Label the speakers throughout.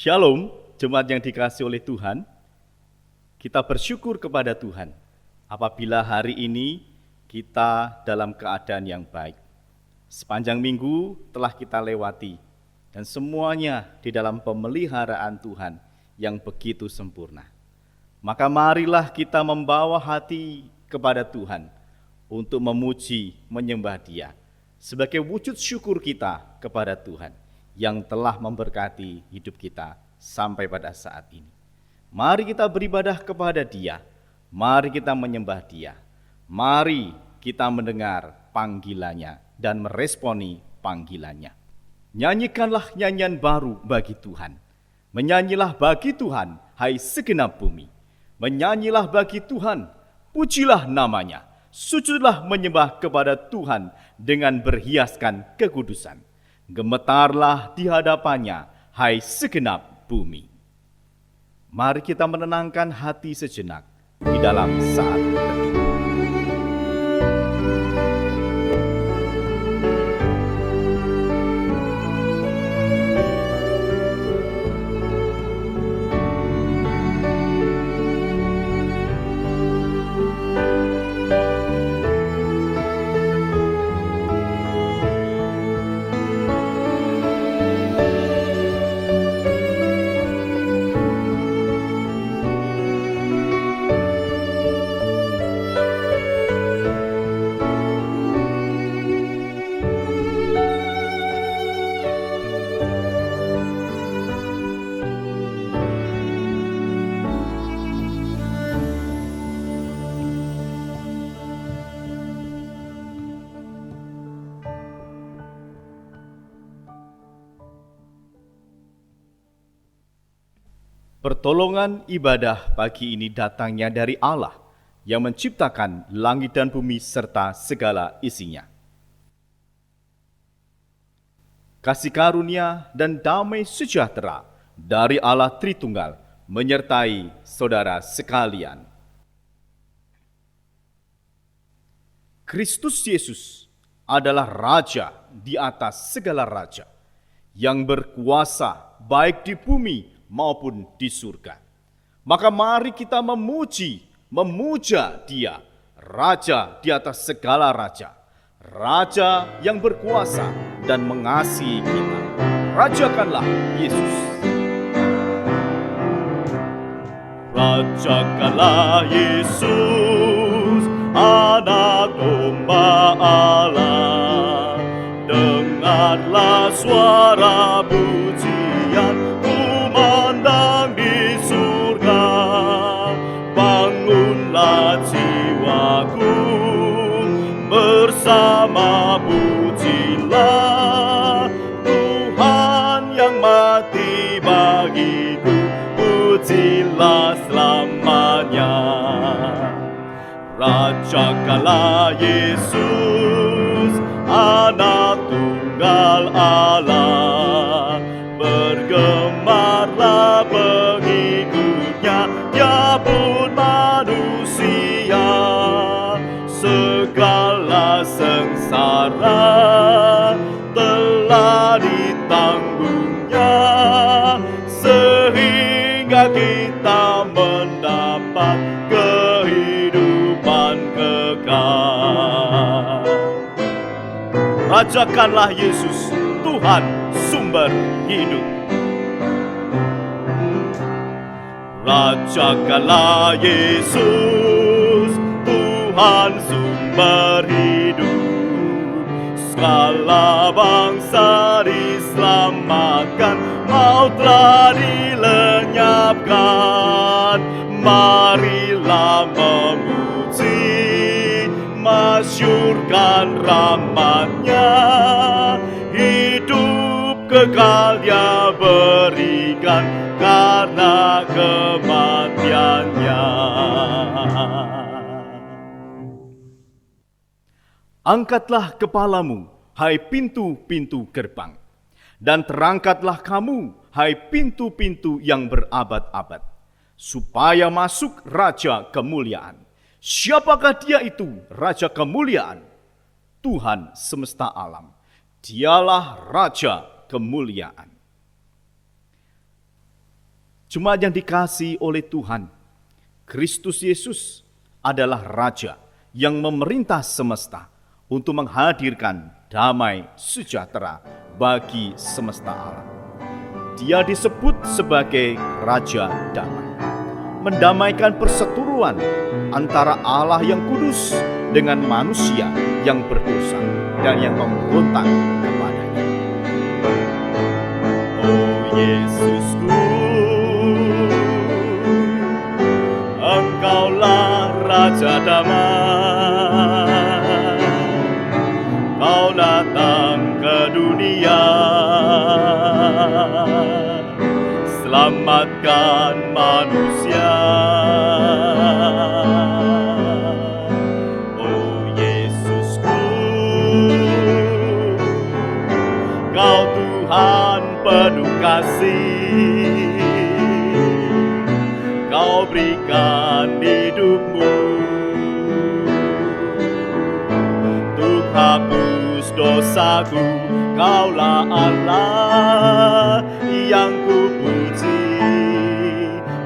Speaker 1: Shalom, jemaat yang dikasihi oleh Tuhan. Kita bersyukur kepada Tuhan apabila hari ini kita dalam keadaan yang baik. Sepanjang minggu telah kita lewati dan semuanya di dalam pemeliharaan Tuhan yang begitu sempurna. Maka marilah kita membawa hati kepada Tuhan untuk memuji, menyembah Dia sebagai wujud syukur kita kepada Tuhan yang telah memberkati hidup kita sampai pada saat ini. Mari kita beribadah kepada Dia, mari kita menyembah Dia, mari kita mendengar panggilannya dan meresponi panggilannya. Nyanyikanlah nyanyian baru bagi Tuhan, menyanyilah bagi Tuhan, hai segenap bumi. Menyanyilah bagi Tuhan, pujilah namanya, sujudlah menyembah kepada Tuhan dengan berhiaskan kekudusan. Gemetarlah di hadapannya, hai segenap bumi. Mari kita menenangkan hati sejenak di dalam saat teduh. Pertolongan ibadah pagi ini datangnya dari Allah yang menciptakan langit dan bumi serta segala isinya. Kasih karunia dan damai sejahtera dari Allah Tritunggal menyertai saudara sekalian. Kristus Yesus adalah Raja di atas segala raja, yang berkuasa baik di bumi maupun di surga. Maka mari kita memuja Dia, Raja di atas segala raja, Raja yang berkuasa dan mengasihi kita. Rajakanlah Yesus. Rajakanlah Yesus, Anak Domba Allah. Dengarlah suara pujian kumandang di surga. Bangunlah jiwaku, bersama pujilah Tuhan yang mati bagiku. Pujilah selamanya. Rajakanlah Yesus, Anak Tunggal Allah. Bergemarlah pengikutnya, Dia pun manusia. Segala sengsara telah ditanggungnya, sehingga kita mendapat kehidupan kekal. Rajakanlah Yesus, Tuhan sumber hidup. Rajakanlah Yesus, Tuhan sumber hidup. Segala bangsa diselamatkan, maut telah dilenyapkan. Marilah memuji, masyurkan rahmat-Nya. Hidup kekal Dia berikan karena kematian-Nya. Angkatlah kepalamu, hai pintu-pintu gerbang, dan terangkatlah kamu, hai pintu-pintu yang berabad-abad, supaya masuk Raja kemuliaan. Siapakah Dia itu, Raja kemuliaan? Tuhan semesta alam. Dialah Raja kemuliaan. Jemaat yang dikasihi oleh Tuhan, Kristus Yesus adalah Raja yang memerintah semesta untuk menghadirkan damai sejahtera bagi semesta alam. Dia disebut sebagai Raja Damai, mendamaikan perseteruan antara Allah yang kudus dengan manusia yang berdosa dan yang memberontak kepadanya. Oh Yesusku, Engkaulah Raja Damai. Kau datang ke dunia, selamatkan manusia. Oh Yesusku, Kau Tuhan penuh kasih. Kau berikan hidupmu untuk hapus dosaku. Kaulah Allah yang kupuji,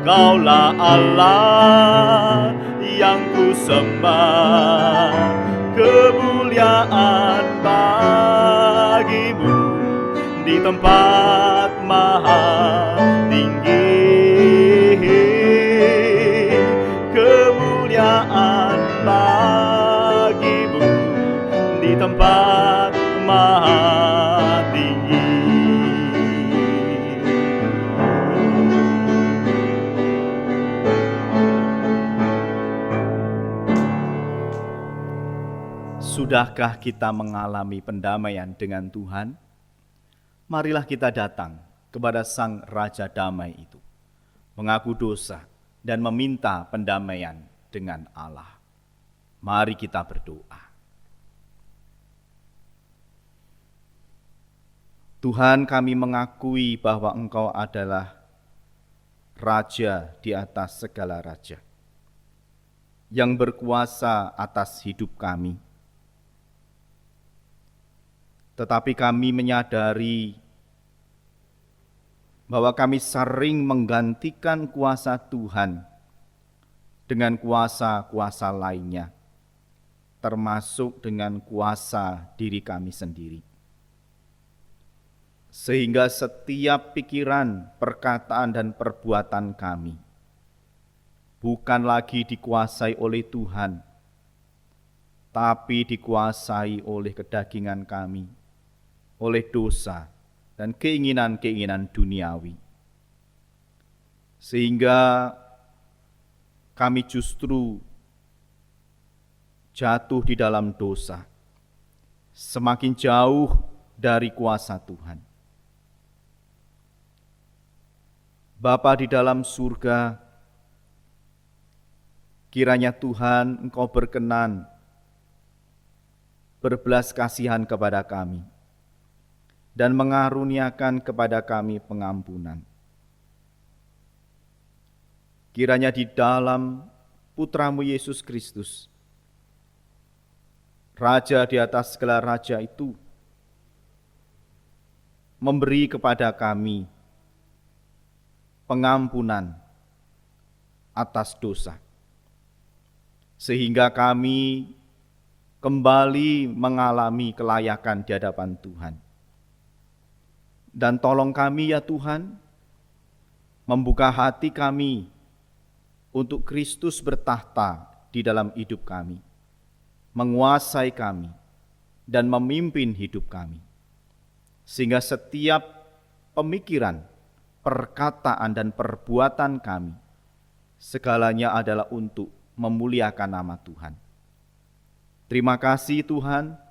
Speaker 1: Kaulah Allah yang kusembah. Kemuliaan bagimu di tempat maha tinggi. Kemuliaan bagimu di tempat maha tinggi. Sudahkah kita mengalami pendamaian dengan Tuhan? Marilah kita datang kepada Sang Raja Damai itu, mengaku dosa dan meminta pendamaian dengan Allah. Mari kita berdoa. Tuhan, kami mengakui bahwa Engkau adalah Raja di atas segala raja, yang berkuasa atas hidup kami. Tetapi kami menyadari bahwa kami sering menggantikan kuasa Tuhan dengan kuasa-kuasa lainnya, termasuk dengan kuasa diri kami sendiri. Sehingga setiap pikiran, perkataan, dan perbuatan kami bukan lagi dikuasai oleh Tuhan, tapi dikuasai oleh kedagingan kami, oleh dosa, dan keinginan-keinginan duniawi. Sehingga kami justru jatuh di dalam dosa, semakin jauh dari kuasa Tuhan. Bapa di dalam surga, kiranya Tuhan Engkau berkenan berbelas kasihan kepada kami dan mengaruniakan kepada kami pengampunan. Kiranya di dalam Putramu Yesus Kristus, Raja di atas segala raja itu, memberi kepada kami pengampunan atas dosa, sehingga kami kembali mengalami kelayakan di hadapan Tuhan. Dan tolong kami ya Tuhan, membuka hati kami untuk Kristus bertahta di dalam hidup kami, menguasai kami, dan memimpin hidup kami. Sehingga setiap pemikiran, perkataan, dan perbuatan kami, segalanya adalah untuk memuliakan nama Tuhan. Terima kasih Tuhan,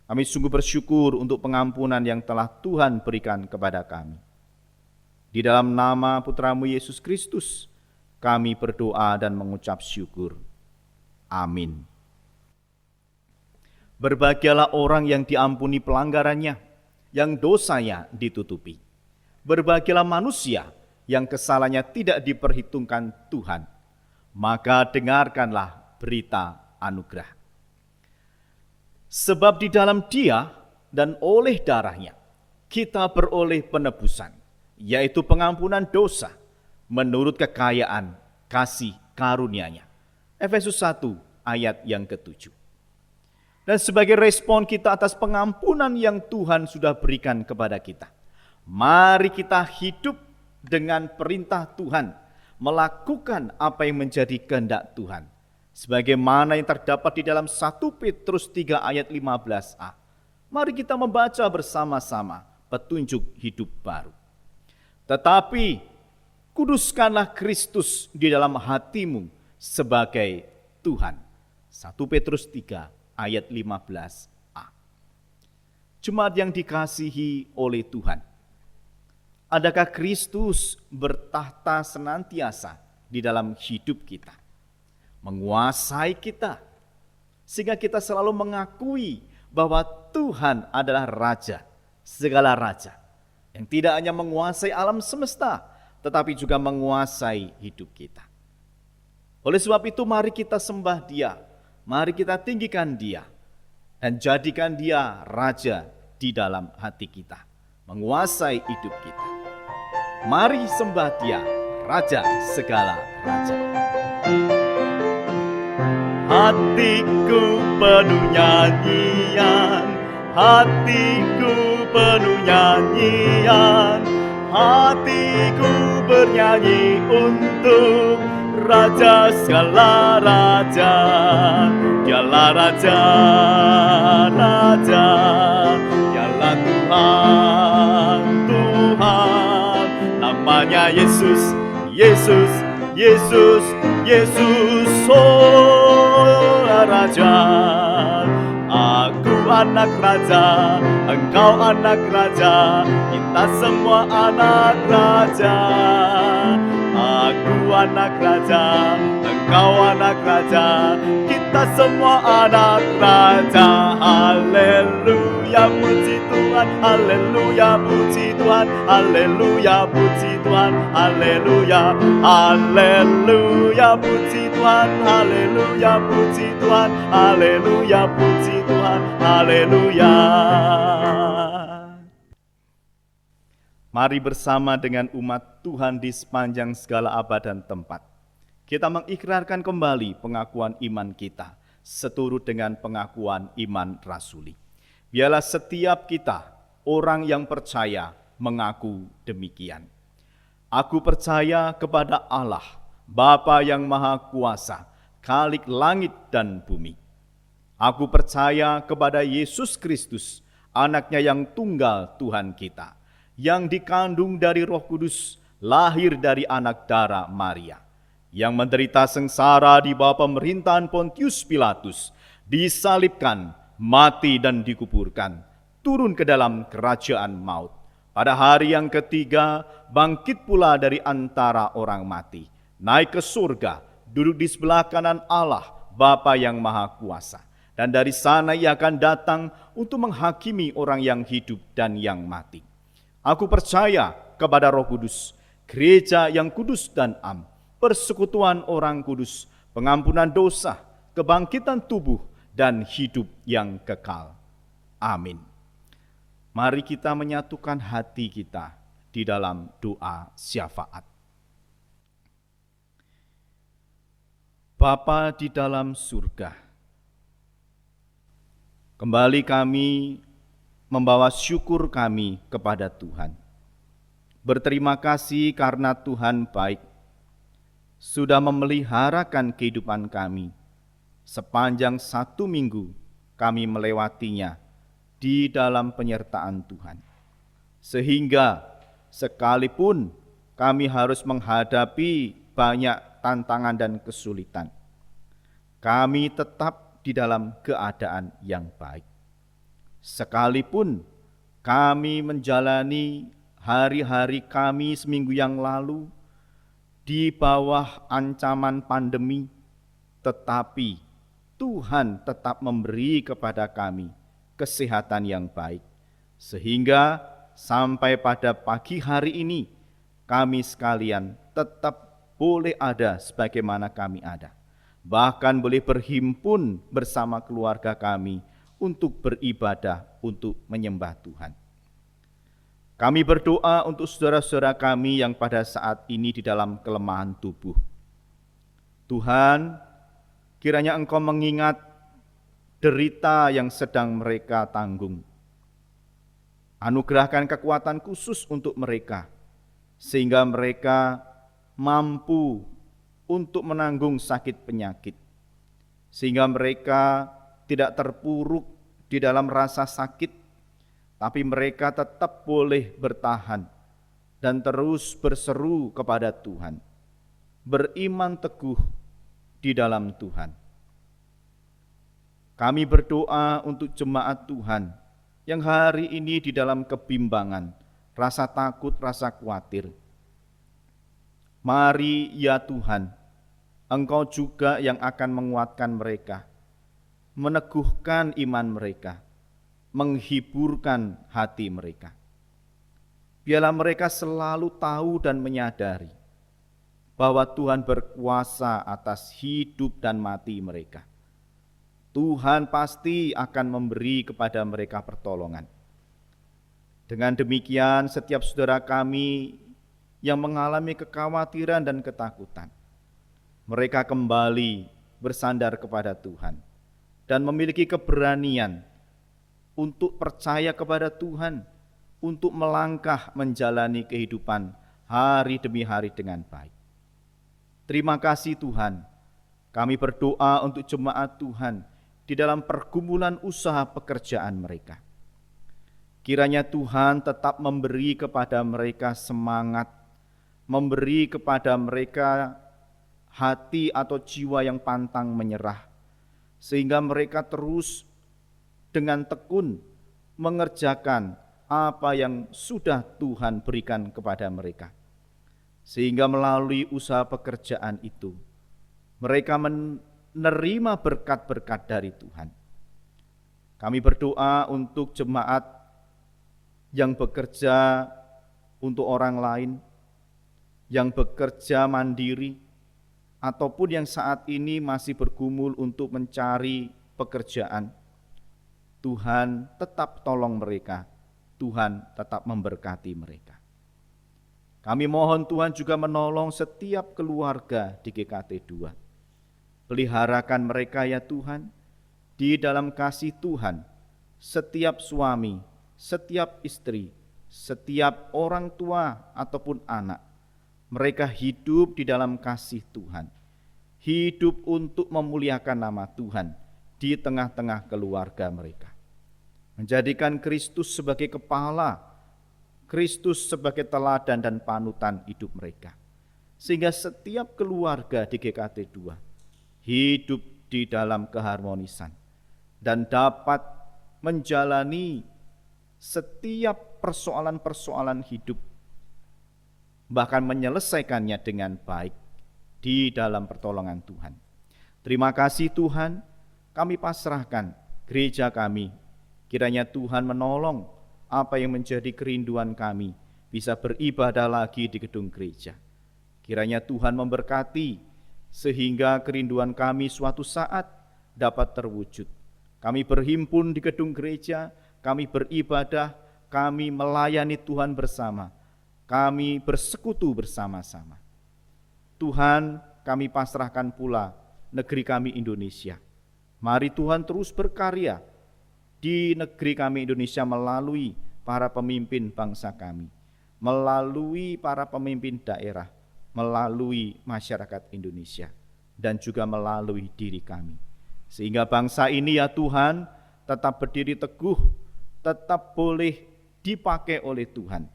Speaker 1: kami sungguh bersyukur untuk pengampunan yang telah Tuhan berikan kepada kami. Di dalam nama Putramu Yesus Kristus, kami berdoa dan mengucap syukur. Amin. Berbahagialah orang yang diampuni pelanggarannya, yang dosanya ditutupi. Berbahagialah manusia yang kesalahannya tidak diperhitungkan Tuhan. Maka dengarkanlah berita anugerah. Sebab di dalam Dia dan oleh darahnya kita beroleh penebusan, yaitu pengampunan dosa, menurut kekayaan kasih karunia-Nya. Efesus 1 ayat yang ke-7. Dan sebagai respon kita atas pengampunan yang Tuhan sudah berikan kepada kita, mari kita hidup dengan perintah Tuhan, melakukan apa yang menjadi kehendak Tuhan. Sebagaimana yang terdapat di dalam 1 Petrus 3 ayat 15a. Mari kita membaca bersama-sama petunjuk hidup baru. Tetapi kuduskanlah Kristus di dalam hatimu sebagai Tuhan. 1 Petrus 3 ayat 15a. Jemaat yang dikasihi oleh Tuhan, adakah Kristus bertahta senantiasa di dalam hidup kita, menguasai kita, sehingga kita selalu mengakui bahwa Tuhan adalah Raja, segala Raja, yang tidak hanya menguasai alam semesta, tetapi juga menguasai hidup kita. Oleh sebab itu mari kita sembah Dia, mari kita tinggikan Dia, dan jadikan Dia Raja di dalam hati kita, menguasai hidup kita. Mari sembah Dia, Raja segala Raja. Hatiku penuh nyanyian, hatiku penuh nyanyian, hatiku bernyanyi untuk Raja segala Raja. Dialah Raja, Raja, Dialah Tuhan, Tuhan. Namanya Yesus, Yesus, Yesus, Yesus, oh Raja. Aku anak Raja, engkau anak Raja, kita semua anak Raja. Aku anak Raja, engkau anak Raja, kita semua anak Raja. Haleluya, puji Tuhan, haleluya, puji Tuhan, haleluya, puji Tuhan, haleluya, haleluya, puji Tuhan, haleluya, puji Tuhan, haleluya, puji Tuhan, haleluya. Mari bersama dengan umat Tuhan di sepanjang segala abad dan tempat, kita mengikrarkan kembali pengakuan iman kita, seturut dengan pengakuan iman rasuli. Biarlah setiap kita, orang yang percaya, mengaku demikian. Aku percaya kepada Allah, Bapa yang Maha Kuasa, Khalik langit dan bumi. Aku percaya kepada Yesus Kristus, anaknya yang tunggal Tuhan kita, yang dikandung dari Roh Kudus, lahir dari anak darah Maria, yang menderita sengsara di bawah pemerintahan Pontius Pilatus, disalibkan, mati dan dikuburkan, turun ke dalam kerajaan maut. Pada hari yang ketiga, bangkit pula dari antara orang mati, naik ke surga, duduk di sebelah kanan Allah, Bapa yang Maha Kuasa. Dan dari sana Ia akan datang untuk menghakimi orang yang hidup dan yang mati. Aku percaya kepada Roh Kudus, gereja yang kudus dan am, persekutuan orang kudus, pengampunan dosa, kebangkitan tubuh, dan hidup yang kekal. Amin. Mari kita menyatukan hati kita di dalam doa syafaat. Bapa di dalam surga, kembali kami membawa syukur kami kepada Tuhan. Berterima kasih karena Tuhan baik, sudah memeliharakan kehidupan kami. Sepanjang 1 minggu kami melewatinya di dalam penyertaan Tuhan. Sehingga sekalipun kami harus menghadapi banyak tantangan dan kesulitan, kami tetap di dalam keadaan yang baik. Sekalipun kami menjalani hari-hari kami seminggu yang lalu di bawah ancaman pandemi, tetapi Tuhan tetap memberi kepada kami kesehatan yang baik. Sehingga sampai pada pagi hari ini, kami sekalian tetap boleh ada sebagaimana kami ada. Bahkan boleh berhimpun bersama keluarga kami untuk beribadah, untuk menyembah Tuhan. Kami berdoa untuk saudara-saudara kami yang pada saat ini di dalam kelemahan tubuh. Tuhan, kiranya Engkau mengingat derita yang sedang mereka tanggung. Anugerahkan kekuatan khusus untuk mereka, sehingga mereka mampu untuk menanggung sakit penyakit, sehingga mereka tidak terpuruk di dalam rasa sakit, tapi mereka tetap boleh bertahan dan terus berseru kepada Tuhan, beriman teguh di dalam Tuhan. Kami berdoa untuk jemaat Tuhan yang hari ini di dalam kebimbangan, rasa takut, rasa khawatir. Mari ya Tuhan, Engkau juga yang akan menguatkan mereka, meneguhkan iman mereka, menghiburkan hati mereka. Biarlah mereka selalu tahu dan menyadari bahwa Tuhan berkuasa atas hidup dan mati mereka. Tuhan pasti akan memberi kepada mereka pertolongan. Dengan demikian, setiap saudara kami yang mengalami kekhawatiran dan ketakutan, mereka kembali bersandar kepada Tuhan dan memiliki keberanian untuk percaya kepada Tuhan, untuk melangkah menjalani kehidupan hari demi hari dengan baik. Terima kasih Tuhan, kami berdoa untuk jemaat Tuhan di dalam pergumulan usaha pekerjaan mereka. Kiranya Tuhan tetap memberi kepada mereka semangat, memberi kepada mereka hati atau jiwa yang pantang menyerah, sehingga mereka terus dengan tekun mengerjakan apa yang sudah Tuhan berikan kepada mereka. Sehingga melalui usaha pekerjaan itu, mereka menerima berkat-berkat dari Tuhan. Kami berdoa untuk jemaat yang bekerja untuk orang lain, yang bekerja mandiri, ataupun yang saat ini masih bergumul untuk mencari pekerjaan. Tuhan tetap tolong mereka, Tuhan tetap memberkati mereka. Kami mohon Tuhan juga menolong setiap keluarga di GKT 2. Peliharakan mereka ya Tuhan, di dalam kasih Tuhan, setiap suami, setiap istri, setiap orang tua ataupun anak, mereka hidup di dalam kasih Tuhan, hidup untuk memuliakan nama Tuhan di tengah-tengah keluarga mereka. Menjadikan Kristus sebagai kepala, Kristus sebagai teladan dan panutan hidup mereka. Sehingga setiap keluarga di GKT 2 hidup di dalam keharmonisan dan dapat menjalani setiap persoalan-persoalan hidup, bahkan menyelesaikannya dengan baik di dalam pertolongan Tuhan. Terima kasih Tuhan, kami pasrahkan gereja kami. Kiranya Tuhan menolong apa yang menjadi kerinduan kami, bisa beribadah lagi di gedung gereja. Kiranya Tuhan memberkati, sehingga kerinduan kami suatu saat dapat terwujud. Kami berhimpun di gedung gereja, kami beribadah, kami melayani Tuhan bersama, kami bersekutu bersama-sama. Tuhan, kami pasrahkan pula negeri kami Indonesia. Mari Tuhan terus berkarya di negeri kami Indonesia melalui para pemimpin bangsa kami, melalui para pemimpin daerah, melalui masyarakat Indonesia, dan juga melalui diri kami. Sehingga bangsa ini ya Tuhan tetap berdiri teguh, tetap boleh dipakai oleh Tuhan,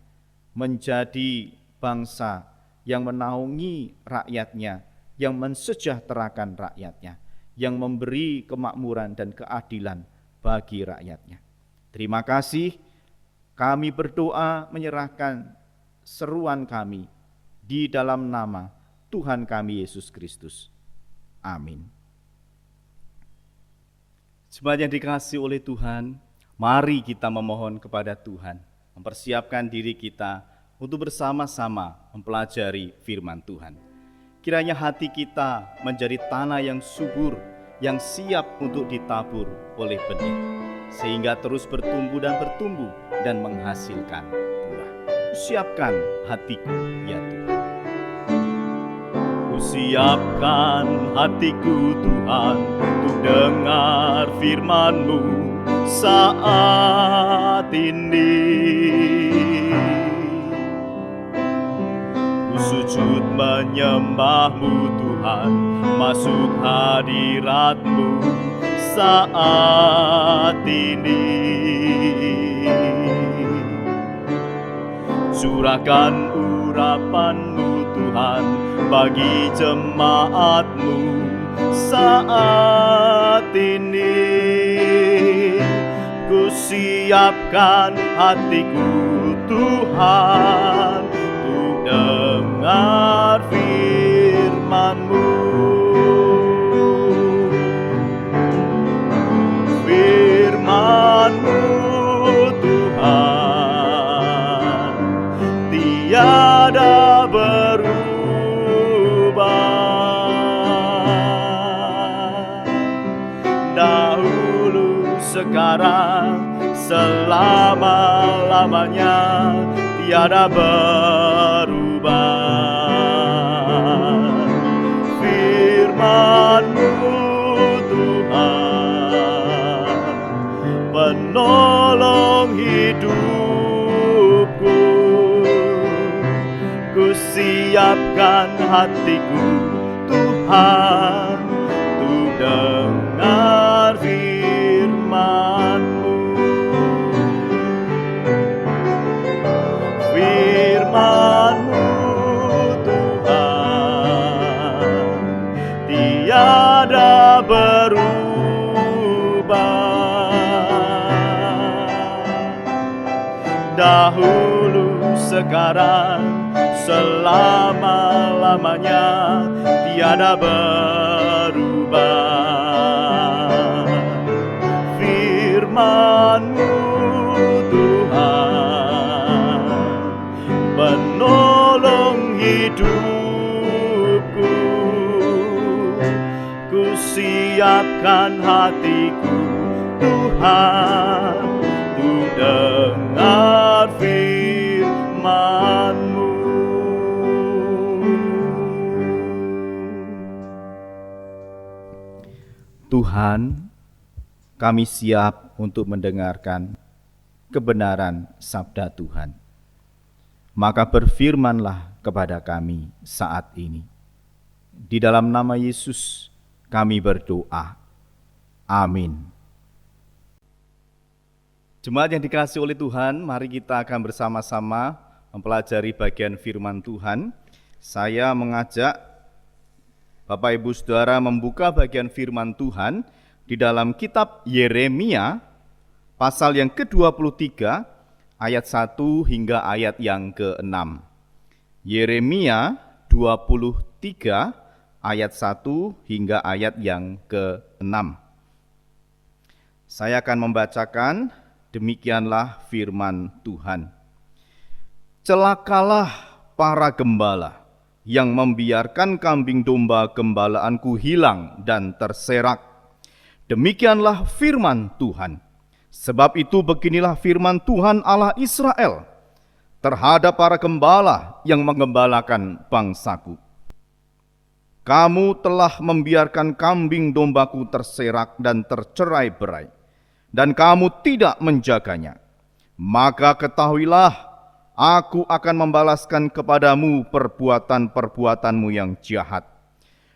Speaker 1: menjadi bangsa yang menaungi rakyatnya, yang mensejahterakan rakyatnya, yang memberi kemakmuran dan keadilan bagi rakyatnya. Terima kasih, kami berdoa menyerahkan seruan kami di dalam nama Tuhan kami Yesus Kristus. Amin. Jemaat yang dikasihi oleh Tuhan, mari kita memohon kepada Tuhan, mempersiapkan diri kita untuk bersama-sama mempelajari firman Tuhan. Kiranya hati kita menjadi tanah yang subur, yang siap untuk ditabur oleh benih, sehingga terus bertumbuh dan menghasilkan buah. siapkan hatiku, ya Tuhan. Ku siapkan hatiku Tuhan untuk dengar firman-Mu saat ini. Ku sujud menyembah-Mu Tuhan, masuk hadirat-Mu saat ini. Curahkan urapan-Mu Tuhan bagi jemaat-Mu saat ini. Ku siapkan hatiku Tuhan untuk dengar firman-Mu. Firman-Mu Tuhan tiada berubah, dahulu, sekarang, selama-lamanya tiada berubah. Firman-Mu Tuhan penolong hidupku. Ku siapkan hatiku Tuhan untuk dengar firman-Mu. Firman-Mu Tuhan tiada berubah, dahulu, sekarang, selama-lamanya tiada berubah. Firman-Mu Tuhan penolong hidupku. Ku siapkan hatiku Tuhan untuk dengar firman-Mu. Tuhan, kami siap untuk mendengarkan kebenaran sabda Tuhan. Maka berfirmanlah kepada kami saat ini. Di dalam nama Yesus kami berdoa. Amin. Jemaat yang dikasihi oleh Tuhan, mari kita akan bersama-sama mempelajari bagian firman Tuhan. Saya mengajak Bapak Ibu Saudara membuka bagian firman Tuhan di dalam kitab Yeremia pasal yang ke-23 ayat 1 hingga ayat yang ke-6. Yeremia 23 ayat 1 hingga ayat yang ke-6. Saya akan membacakan, demikianlah firman Tuhan. Celakalah para gembala yang membiarkan kambing domba gembalaanku hilang dan terserak. Demikianlah firman Tuhan. Sebab itu beginilah firman Tuhan Allah Israel terhadap para gembala yang menggembalakan bangsaku. Kamu telah membiarkan kambing dombaku terserak dan tercerai-berai, dan kamu tidak menjaganya. Maka ketahuilah, aku akan membalaskan kepadamu perbuatan-perbuatanmu yang jahat.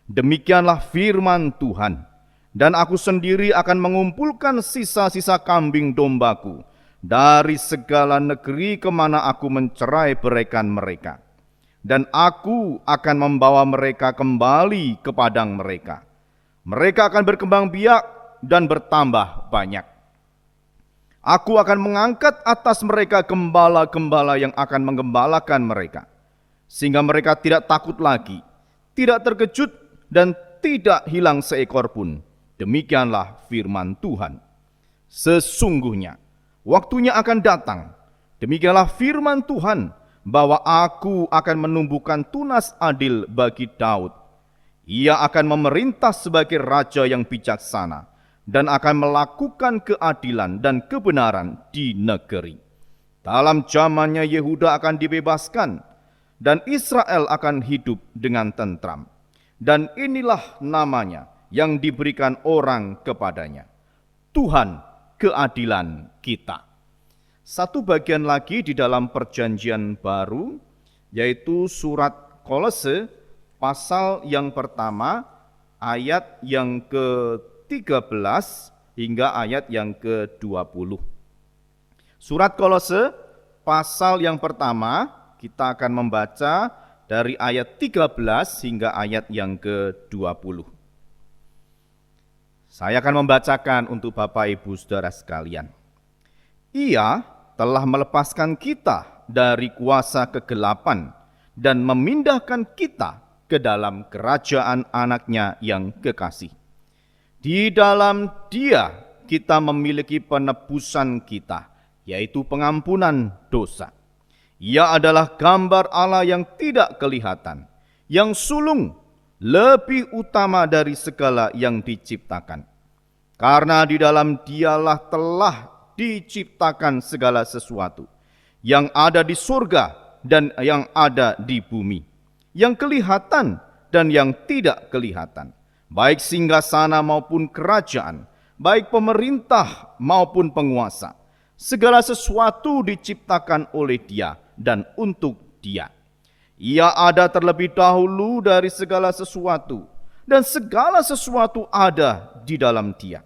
Speaker 1: Demikianlah firman Tuhan. Dan aku sendiri akan mengumpulkan sisa-sisa kambing dombaku dari segala negeri kemana aku mencerai-beraikan mereka. Dan aku akan membawa mereka kembali ke padang mereka. Mereka akan berkembang biak dan bertambah banyak. Aku akan mengangkat atas mereka gembala-gembala yang akan menggembalakan mereka, sehingga mereka tidak takut lagi, tidak terkejut, dan tidak hilang seekor pun. Demikianlah firman Tuhan. Sesungguhnya waktunya akan datang, demikianlah firman Tuhan, bahwa aku akan menumbuhkan tunas adil bagi Daud. Ia akan memerintah sebagai raja yang bijaksana dan akan melakukan keadilan dan kebenaran di negeri.
Speaker 2: Dalam zamannya Yehuda akan dibebaskan dan Israel akan hidup dengan tentram. Dan inilah namanya yang diberikan orang kepadanya, Tuhan keadilan kita. Satu bagian lagi di dalam perjanjian baru, yaitu surat Kolose pasal yang pertama ayat yang ke-13 hingga ayat yang ke-20. Surat Kolose pasal yang pertama kita akan membaca dari ayat 13 hingga ayat yang ke-20. Saya akan membacakan untuk Bapak Ibu Saudara sekalian. Ia telah melepaskan kita dari kuasa kegelapan dan memindahkan kita ke dalam kerajaan anaknya yang kekasih. Di dalam Dia kita memiliki penebusan kita, yaitu pengampunan dosa. Ia adalah gambar Allah yang tidak kelihatan, yang sulung, lebih utama dari segala yang diciptakan. Karena di dalam Dialah telah diciptakan segala sesuatu, yang ada di surga dan yang ada di bumi, yang kelihatan dan yang tidak kelihatan, baik singgasana maupun kerajaan, baik pemerintah maupun penguasa. Segala sesuatu diciptakan oleh Dia dan untuk Dia. Ia ada terlebih dahulu dari segala sesuatu, dan segala sesuatu ada di dalam Dia.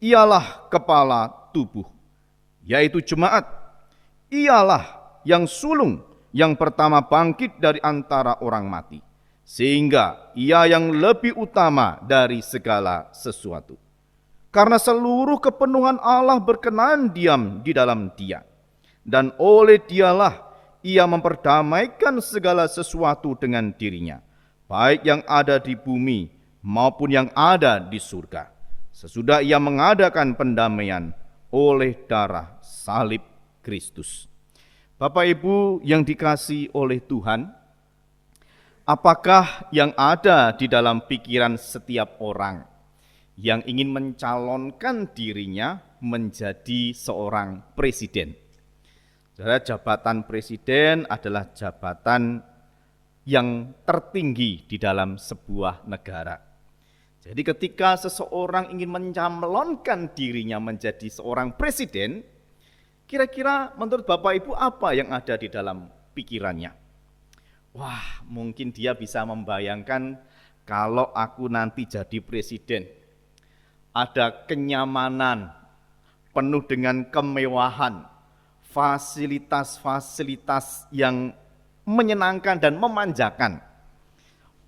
Speaker 2: Ialah kepala tubuh, yaitu jemaat. Ialah yang sulung yang pertama bangkit dari antara orang mati, sehingga Ia yang lebih utama dari segala sesuatu. Karena seluruh kepenuhan Allah berkenan diam di dalam Dia, dan oleh Dialah Ia memperdamaikan segala sesuatu dengan dirinya, baik yang ada di bumi maupun yang ada di surga, sesudah Ia mengadakan pendamaian oleh darah salib Kristus. Bapak Ibu yang dikasihi oleh Tuhan, apakah yang ada di dalam pikiran setiap orang yang ingin mencalonkan dirinya menjadi seorang presiden? Saudara, jabatan presiden adalah jabatan yang tertinggi di dalam sebuah negara. Jadi ketika seseorang ingin mencalonkan dirinya menjadi seorang presiden, kira-kira menurut Bapak Ibu apa yang ada di dalam pikirannya? Wah, mungkin dia bisa membayangkan kalau aku nanti jadi presiden, ada kenyamanan, penuh dengan kemewahan, fasilitas-fasilitas yang menyenangkan dan memanjakan.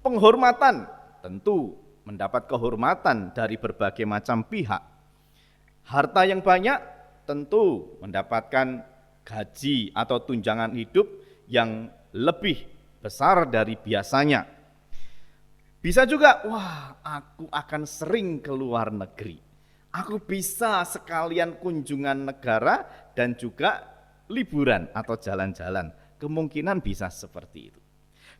Speaker 2: Penghormatan, tentu mendapat kehormatan dari berbagai macam pihak. Harta yang banyak, tentu mendapatkan gaji atau tunjangan hidup yang lebih besar dari biasanya. Bisa juga, wah, aku akan sering ke luar negeri. Aku bisa sekalian kunjungan negara dan juga liburan atau jalan-jalan. Kemungkinan bisa seperti itu.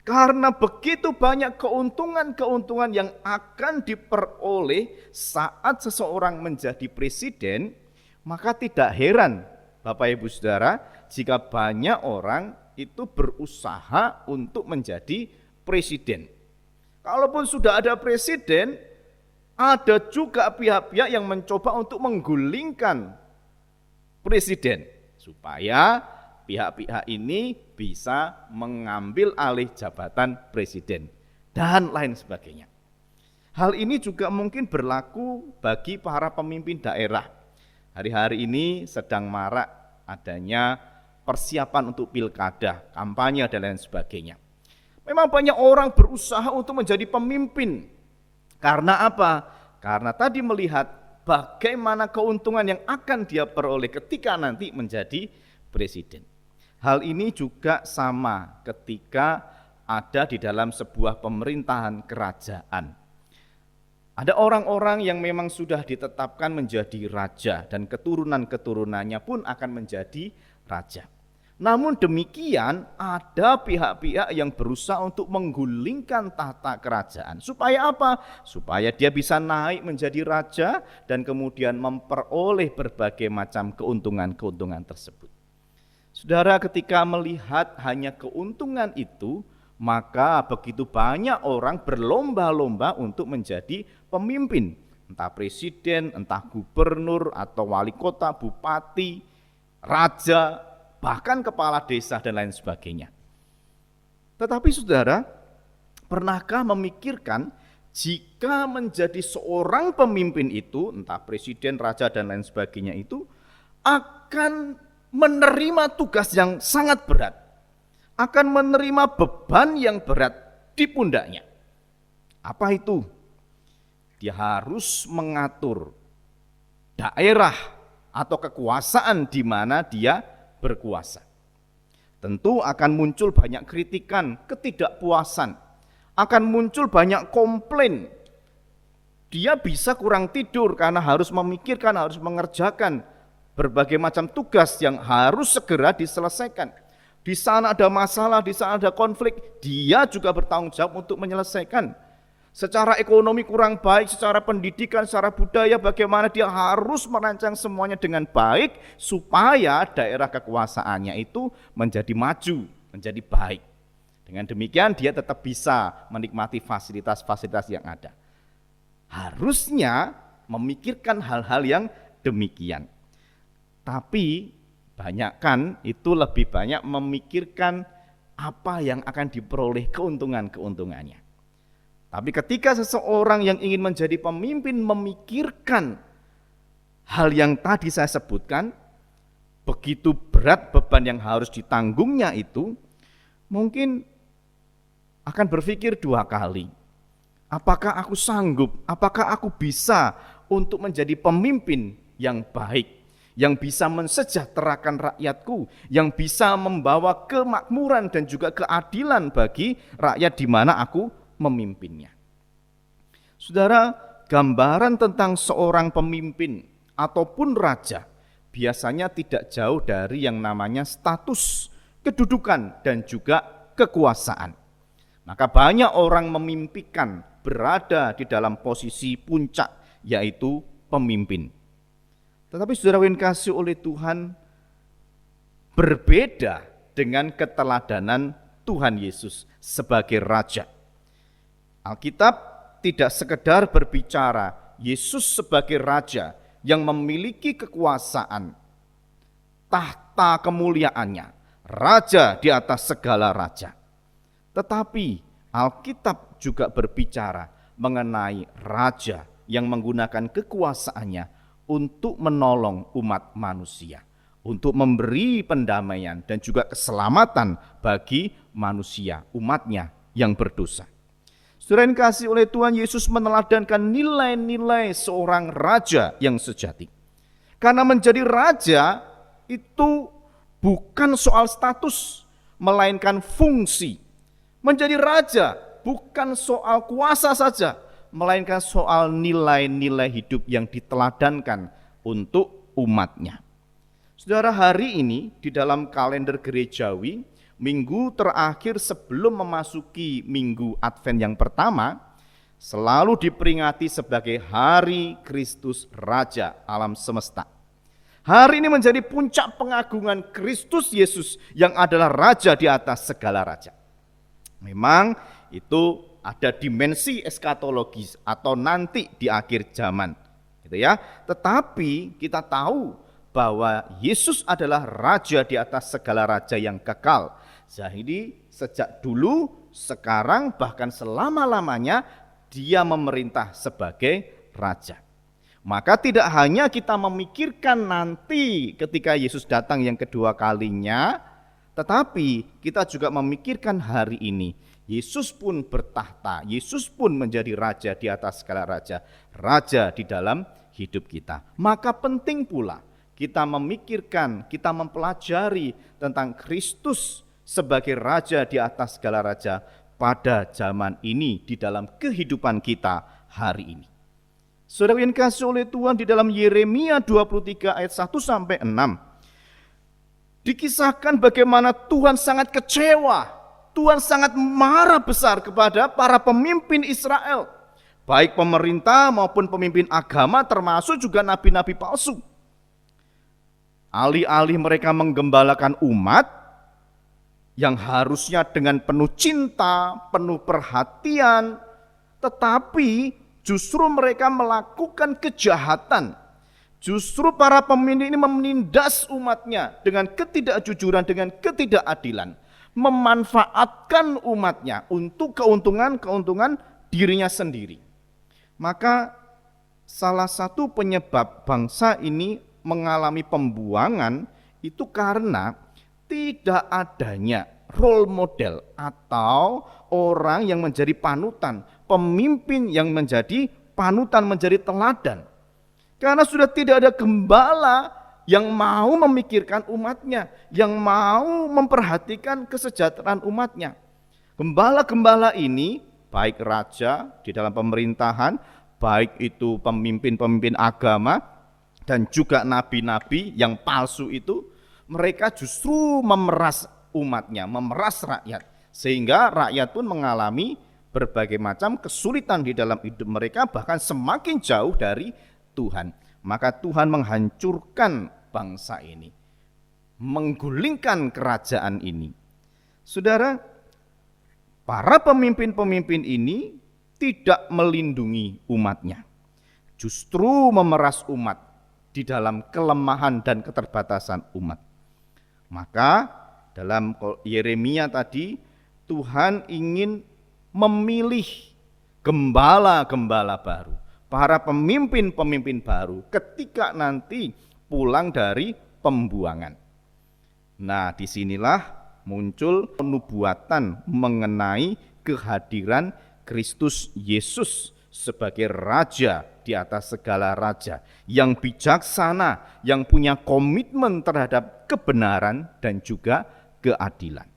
Speaker 2: Karena begitu banyak keuntungan-keuntungan yang akan diperoleh saat seseorang menjadi presiden, maka tidak heran Bapak Ibu Saudara jika banyak orang itu berusaha untuk menjadi presiden. Kalaupun sudah ada presiden, ada juga pihak-pihak yang mencoba untuk menggulingkan presiden supaya pihak-pihak ini bisa mengambil alih jabatan presiden dan lain sebagainya. Hal ini juga mungkin berlaku bagi para pemimpin daerah. Hari-hari ini sedang marak adanya persiapan untuk pilkada, kampanye dan lain sebagainya. Memang banyak orang berusaha untuk menjadi pemimpin. Karena apa? Karena tadi melihat bagaimana keuntungan yang akan dia peroleh ketika nanti menjadi presiden. Hal ini juga sama ketika ada di dalam sebuah pemerintahan kerajaan. Ada orang-orang yang memang sudah ditetapkan menjadi raja dan keturunan-keturunannya pun akan menjadi raja. Namun demikian ada pihak-pihak yang berusaha untuk menggulingkan tahta kerajaan. Supaya apa? Supaya dia bisa naik menjadi raja dan kemudian memperoleh berbagai macam keuntungan-keuntungan tersebut. Saudara, ketika melihat hanya keuntungan itu, maka begitu banyak orang berlomba-lomba untuk menjadi pemimpin, entah presiden, entah gubernur, atau wali kota, bupati, raja, bahkan kepala desa dan lain sebagainya. Tetapi saudara, pernahkah memikirkan jika menjadi seorang pemimpin itu, entah presiden, raja dan lain sebagainya itu, akan menerima tugas yang sangat berat, akan menerima beban yang berat di pundaknya. Apa itu? Dia harus mengatur daerah atau kekuasaan di mana dia berkuasa. Tentu akan muncul banyak kritikan, ketidakpuasan, akan muncul banyak komplain. Dia bisa kurang tidur karena harus memikirkan, harus mengerjakan berbagai macam tugas yang harus segera diselesaikan. Di sana ada masalah, di sana ada konflik, dia juga bertanggung jawab untuk menyelesaikan. Secara ekonomi kurang baik, secara pendidikan, secara budaya, bagaimana dia harus merancang semuanya dengan baik supaya daerah kekuasaannya itu menjadi maju, menjadi baik. Dengan demikian dia tetap bisa menikmati fasilitas-fasilitas yang ada. Harusnya memikirkan hal-hal yang demikian. Tapi banyakkan itu lebih banyak memikirkan apa yang akan diperoleh keuntungan-keuntungannya. Tapi ketika seseorang yang ingin menjadi pemimpin memikirkan hal yang tadi saya sebutkan, begitu berat beban yang harus ditanggungnya itu, mungkin akan berpikir dua kali. Apakah aku sanggup, apakah aku bisa untuk menjadi pemimpin yang baik, yang bisa mensejahterakan rakyatku, yang bisa membawa kemakmuran dan juga keadilan bagi rakyat di mana aku memimpinnya. Saudara, gambaran tentang seorang pemimpin ataupun raja biasanya tidak jauh dari yang namanya status, kedudukan, dan juga kekuasaan. Maka banyak orang memimpikan berada di dalam posisi puncak, yaitu pemimpin. Tetapi saudara yang dikasihi oleh Tuhan, berbeda dengan keteladanan Tuhan Yesus sebagai Raja. Alkitab tidak sekedar berbicara Yesus sebagai Raja yang memiliki kekuasaan, tahta kemuliaannya, Raja di atas segala raja. Tetapi Alkitab juga berbicara mengenai Raja yang menggunakan kekuasaannya untuk menolong umat manusia, untuk memberi pendamaian dan juga keselamatan bagi manusia, umatnya yang berdosa. Saudara yang dikasihi oleh Tuhan, Yesus meneladankan nilai-nilai seorang raja yang sejati. Karena menjadi raja itu bukan soal status, melainkan fungsi. Menjadi raja bukan soal kuasa saja, melainkan soal nilai-nilai hidup yang diteladankan untuk umatnya. Saudara, hari ini di dalam kalender gerejawi, minggu terakhir sebelum memasuki minggu Advent yang pertama, selalu diperingati sebagai Hari Kristus Raja alam semesta. Hari ini menjadi puncak pengagungan Kristus Yesus yang adalah Raja di atas segala raja. Memang itu ada dimensi eskatologis atau nanti di akhir zaman, gitu ya. Tetapi kita tahu bahwa Yesus adalah Raja di atas segala raja yang kekal. Jadi sejak dulu, sekarang, bahkan selama-lamanya dia memerintah sebagai Raja. Maka tidak hanya kita memikirkan nanti ketika Yesus datang yang kedua kalinya, tetapi kita juga memikirkan hari ini. Yesus pun bertahta, Yesus pun menjadi Raja di atas segala raja, Raja di dalam hidup kita. Maka penting pula kita memikirkan, kita mempelajari tentang Kristus sebagai Raja di atas segala raja pada zaman ini di dalam kehidupan kita hari ini. Saudara yang dikasihi oleh Tuhan, di dalam Yeremia 23 ayat 1 sampai 6 dikisahkan bagaimana Tuhan sangat kecewa, Tuhan sangat marah besar kepada para pemimpin Israel, baik pemerintah maupun pemimpin agama, termasuk juga nabi-nabi palsu. Alih-alih mereka menggembalakan umat yang harusnya dengan penuh cinta, penuh perhatian, tetapi justru mereka melakukan kejahatan. Justru para pemimpin ini menindas umatnya dengan ketidakjujuran, dengan ketidakadilan, memanfaatkan umatnya untuk keuntungan dirinya sendiri. Maka salah satu penyebab bangsa ini mengalami pembuangan itu karena tidak adanya role model atau orang yang menjadi panutan, pemimpin yang menjadi panutan, menjadi teladan. Karena sudah tidak ada gembala yang mau memikirkan umatnya, yang mau memperhatikan kesejahteraan umatnya. Gembala-gembala ini, baik raja di dalam pemerintahan, baik itu pemimpin-pemimpin agama, dan juga nabi-nabi yang palsu itu, mereka justru memeras umatnya, memeras rakyat. Sehingga rakyat pun mengalami berbagai macam kesulitan di dalam hidup mereka, bahkan semakin jauh dari Tuhan. Maka Tuhan menghancurkan bangsa ini, menggulingkan kerajaan ini. Saudara, para pemimpin-pemimpin ini tidak melindungi umatnya, justru memeras umat di dalam kelemahan dan keterbatasan umat. Maka dalam Yeremia tadi, Tuhan ingin memilih gembala-gembala baru, para pemimpin-pemimpin baru ketika nanti pulang dari pembuangan. Nah, disinilah muncul penubuatan mengenai kehadiran Kristus Yesus sebagai raja di atas segala raja, yang bijaksana, yang punya komitmen terhadap kebenaran dan juga keadilan.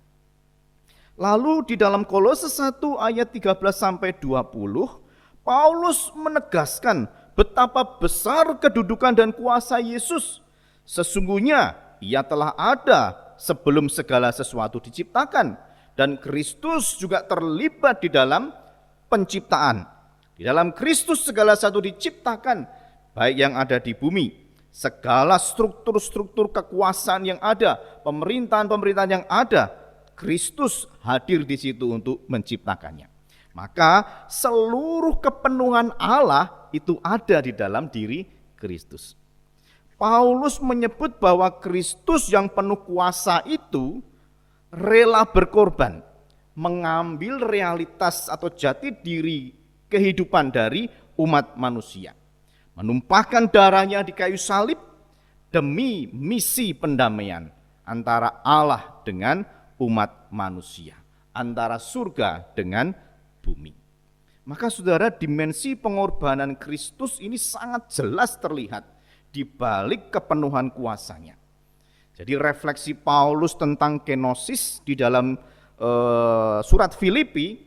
Speaker 2: Lalu di dalam Kolose 1 ayat 13 sampai 20, Paulus menegaskan betapa besar kedudukan dan kuasa Yesus. Sesungguhnya ia telah ada sebelum segala sesuatu diciptakan, dan Kristus juga terlibat di dalam penciptaan. Di dalam Kristus segala sesuatu diciptakan, baik yang ada di bumi, segala struktur-struktur kekuasaan yang ada, pemerintahan-pemerintahan yang ada, Kristus hadir di situ untuk menciptakannya. Maka seluruh kepenuhan Allah itu ada di dalam diri Kristus. Paulus menyebut bahwa Kristus yang penuh kuasa itu rela berkorban, mengambil realitas atau jati diri kehidupan dari umat manusia, menumpahkan darahnya di kayu salib demi misi pendamaian antara Allah dengan umat manusia, antara surga dengan bumi. Maka saudara, dimensi pengorbanan Kristus ini sangat jelas terlihat di balik kepenuhan kuasanya. Jadi refleksi Paulus tentang kenosis di dalam surat Filipi,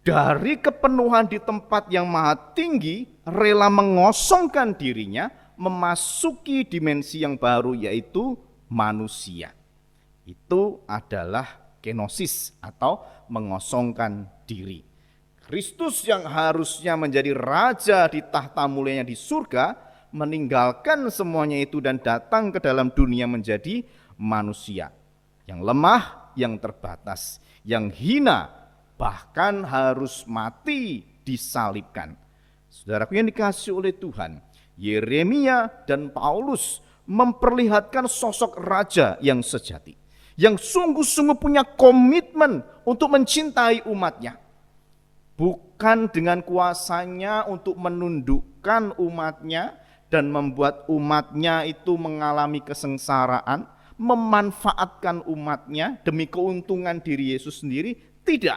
Speaker 2: dari kepenuhan di tempat yang maha tinggi, rela mengosongkan dirinya, memasuki dimensi yang baru, yaitu manusia. Itu adalah kenosis atau mengosongkan diri. Kristus yang harusnya menjadi raja di tahta mulianya di surga, meninggalkan semuanya itu dan datang ke dalam dunia menjadi manusia yang lemah, yang terbatas, yang hina, bahkan harus mati disalibkan. Saudaraku yang dikasihi oleh Tuhan, Yeremia dan Paulus memperlihatkan sosok raja yang sejati, yang sungguh-sungguh punya komitmen untuk mencintai umatnya. Bukan dengan kuasanya untuk menundukkan umatnya dan membuat umatnya itu mengalami kesengsaraan, memanfaatkan umatnya demi keuntungan diri Yesus sendiri, tidak.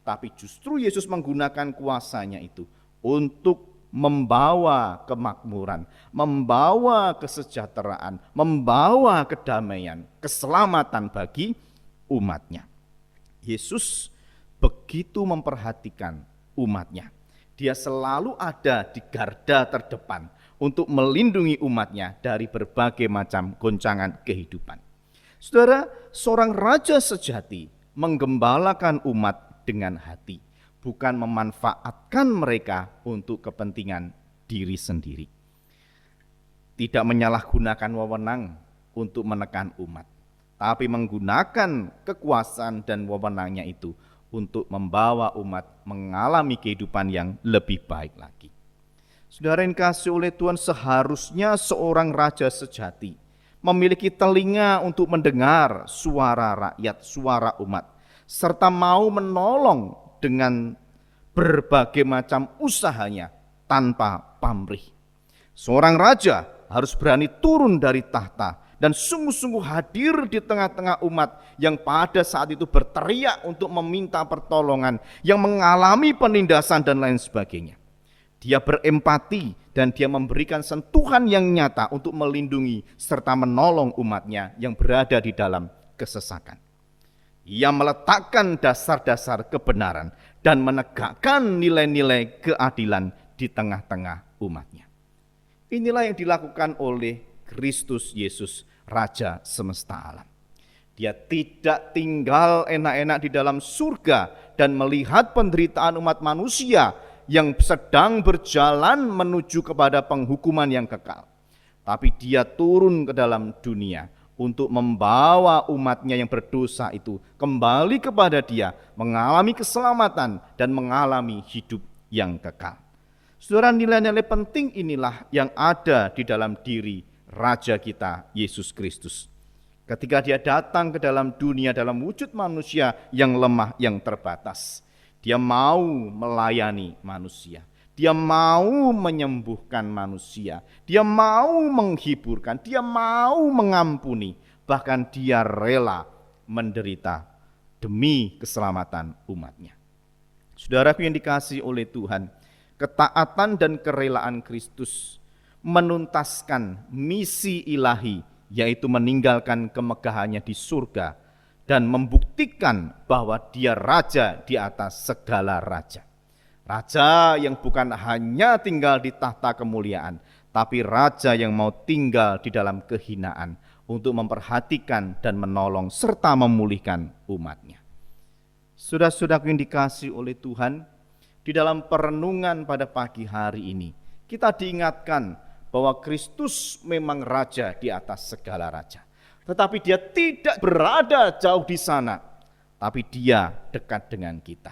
Speaker 2: Tapi justru Yesus menggunakan kuasanya itu untuk membawa kemakmuran, membawa kesejahteraan, membawa kedamaian, keselamatan bagi umatnya. Yesus begitu memperhatikan umatnya. Dia selalu ada di garda terdepan untuk melindungi umatnya dari berbagai macam goncangan kehidupan. Saudara, seorang raja sejati menggembalakan umat dengan hati, bukan memanfaatkan mereka untuk kepentingan diri sendiri. tidak menyalahgunakan wewenang untuk menekan umat, tapi menggunakan kekuasaan dan wewenangnya itu untuk membawa umat mengalami kehidupan yang lebih baik lagi. Saudara yang kasih oleh Tuhan, seharusnya seorang raja sejati memiliki telinga untuk mendengar suara rakyat, suara umat, serta mau menolong dengan berbagai macam usahanya tanpa pamrih. Seorang raja harus berani turun dari tahta dan sungguh-sungguh hadir di tengah-tengah umat yang pada saat itu berteriak untuk meminta pertolongan, yang mengalami penindasan dan lain sebagainya. Dia berempati dan dia memberikan sentuhan yang nyata untuk melindungi serta menolong umatnya yang berada di dalam kesesakan. Ia meletakkan dasar-dasar kebenaran dan menegakkan nilai-nilai keadilan di tengah-tengah umatnya. Inilah yang dilakukan oleh Kristus Yesus, Raja semesta alam. Dia tidak tinggal enak-enak di dalam surga dan melihat penderitaan umat manusia yang sedang berjalan menuju kepada penghukuman yang kekal. Tapi dia turun ke dalam dunia untuk membawa umatnya yang berdosa itu kembali kepada dia, mengalami keselamatan dan mengalami hidup yang kekal. Saudara, nilai-nilai penting inilah yang ada di dalam diri Raja kita, Yesus Kristus. Ketika dia datang ke dalam dunia dalam wujud manusia yang lemah, yang terbatas, dia mau melayani manusia, dia mau menyembuhkan manusia, dia mau menghiburkan, dia mau mengampuni, bahkan dia rela menderita demi keselamatan umatnya. Saudaraku yang dikasihi oleh Tuhan, ketaatan dan kerelaan Kristus menuntaskan misi ilahi, yaitu meninggalkan kemegahannya di surga dan membuktikan bahwa dia raja di atas segala raja. Raja yang bukan hanya tinggal di tahta kemuliaan, tapi raja yang mau tinggal di dalam kehinaan untuk memperhatikan dan menolong serta memulihkan umatnya. Saudara-saudaraku yang dikasihi oleh Tuhan, di dalam perenungan pada pagi hari ini kita diingatkan bahwa Kristus memang raja di atas segala raja. Tetapi dia tidak berada jauh di sana, tapi dia dekat dengan kita.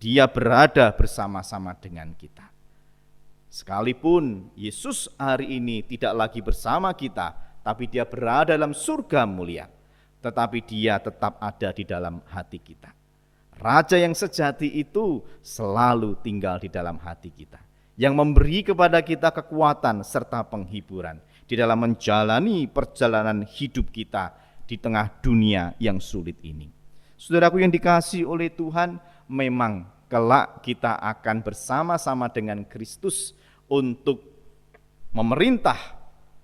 Speaker 2: Dia berada bersama-sama dengan kita. Sekalipun Yesus hari ini tidak lagi bersama kita, tapi dia berada dalam surga mulia, tetapi dia tetap ada di dalam hati kita. Raja yang sejati itu selalu tinggal di dalam hati kita, yang memberi kepada kita kekuatan serta penghiburan di dalam menjalani perjalanan hidup kita di tengah dunia yang sulit ini. Saudaraku yang dikasihi oleh Tuhan, memang kelak kita akan bersama-sama dengan Kristus untuk memerintah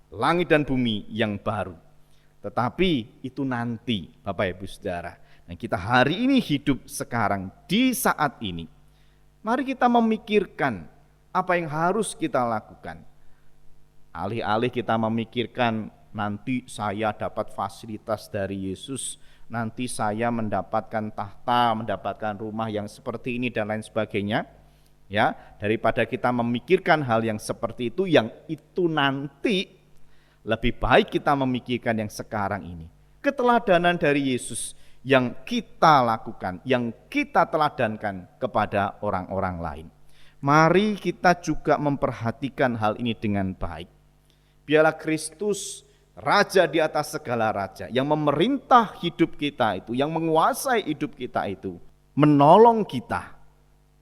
Speaker 2: langit dan bumi yang baru. Tetapi itu nanti, Bapak Ibu Saudara. Dan kita hari ini hidup sekarang di saat ini. Mari kita memikirkan apa yang harus kita lakukan. Alih-alih kita memikirkan nanti saya dapat fasilitas dari Yesus, nanti saya mendapatkan tahta, mendapatkan rumah yang seperti ini dan lain sebagainya. Ya, daripada kita memikirkan hal yang seperti itu, yang itu nanti, lebih baik kita memikirkan yang sekarang ini. Keteladanan dari Yesus yang kita lakukan, yang kita teladankan kepada orang-orang lain. Mari kita juga memperhatikan hal ini dengan baik. Biarlah Kristus, Raja di atas segala raja, yang memerintah hidup kita itu, yang menguasai hidup kita itu, menolong kita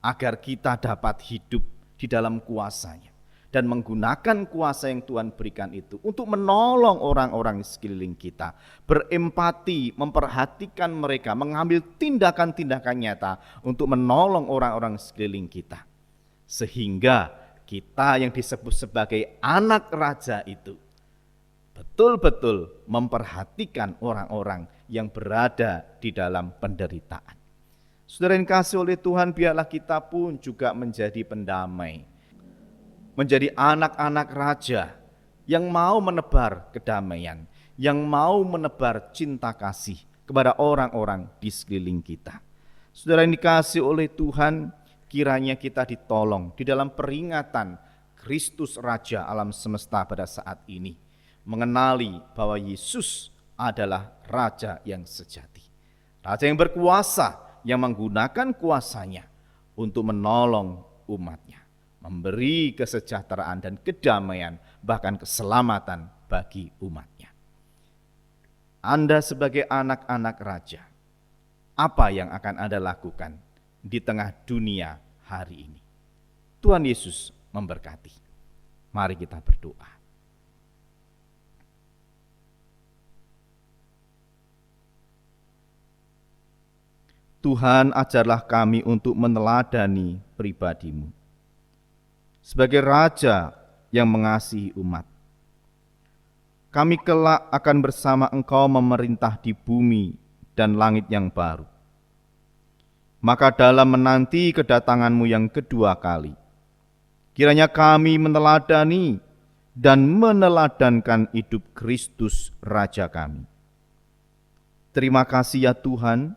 Speaker 2: agar kita dapat hidup di dalam kuasa-Nya dan menggunakan kuasa yang Tuhan berikan itu untuk menolong orang-orang di sekeliling kita, berempati, memperhatikan mereka, mengambil tindakan-tindakan nyata untuk menolong orang-orang di sekeliling kita. Sehingga kita yang disebut sebagai anak raja itu betul-betul memperhatikan orang-orang yang berada di dalam penderitaan. Saudara yang kasih oleh Tuhan, biarlah kita pun juga menjadi pendamai, menjadi anak-anak raja yang mau menebar kedamaian, yang mau menebar cinta kasih kepada orang-orang di sekeliling kita. Saudara yang dikasih oleh Tuhan, kiranya kita ditolong di dalam peringatan Kristus Raja alam semesta pada saat ini, mengenali bahwa Yesus adalah Raja yang sejati, Raja yang berkuasa, yang menggunakan kuasanya untuk menolong umatnya, memberi kesejahteraan dan kedamaian, bahkan keselamatan bagi umatnya. Anda sebagai anak-anak Raja, apa yang akan Anda lakukan di tengah dunia hari ini? Tuhan Yesus memberkati. Mari kita berdoa. Tuhan, ajarlah kami untuk meneladani pribadi-Mu sebagai Raja yang mengasihi umat. Kami kelak akan bersama Engkau memerintah di bumi dan langit yang baru. Maka dalam menanti kedatangan-Mu yang kedua kali, kiranya kami meneladani dan meneladankan hidup Kristus Raja kami. Terima kasih ya Tuhan.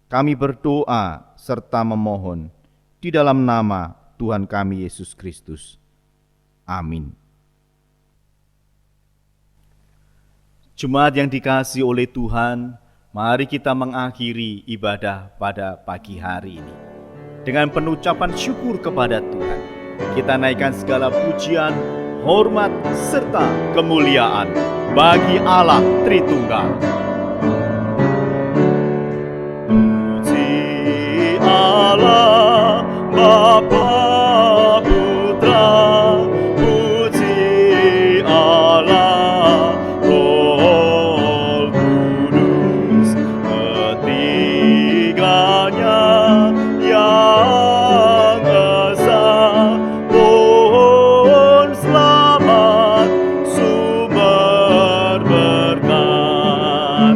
Speaker 2: Kami berdoa serta memohon di dalam nama Tuhan kami Yesus Kristus. Amin.
Speaker 1: Jemaat yang dikasihi oleh Tuhan, mari kita mengakhiri ibadah pada pagi hari ini dengan penucapan syukur kepada Tuhan. Kita naikkan segala pujian, hormat, serta kemuliaan bagi Allah Tritunggal. Puji Allah Bapa Putra, puji Allah Roh Kudus, ketiganya yang esa, pohon selamat, sumber berkat.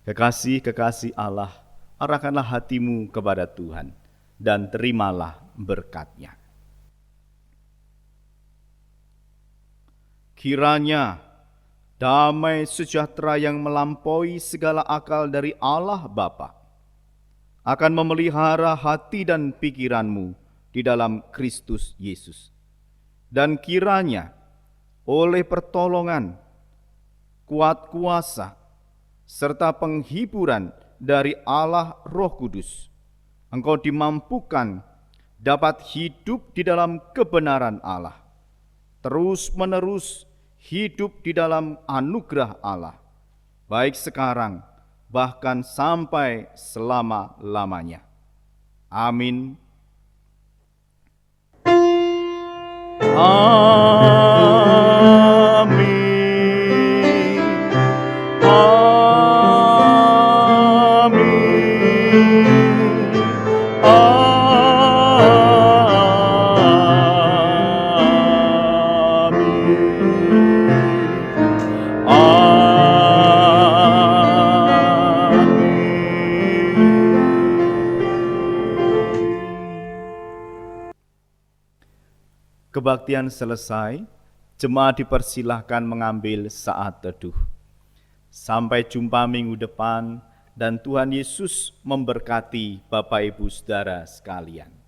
Speaker 1: Kekasih-kekasih Allah, arahkanlah hatimu kepada Tuhan dan terimalah berkat-Nya. Kiranya damai sejahtera yang melampaui segala akal dari Allah Bapa akan memelihara hati dan pikiranmu di dalam Kristus Yesus. Dan kiranya oleh pertolongan, kuat kuasa, serta penghiburan dari Allah Roh Kudus, engkau dimampukan dapat hidup di dalam kebenaran Allah, terus-menerus hidup di dalam anugerah Allah, baik sekarang bahkan sampai selama-lamanya. Amin. Amin. Kebaktian selesai, jemaat dipersilahkan mengambil saat teduh. Sampai jumpa minggu depan, dan Tuhan Yesus memberkati Bapak Ibu Saudara sekalian.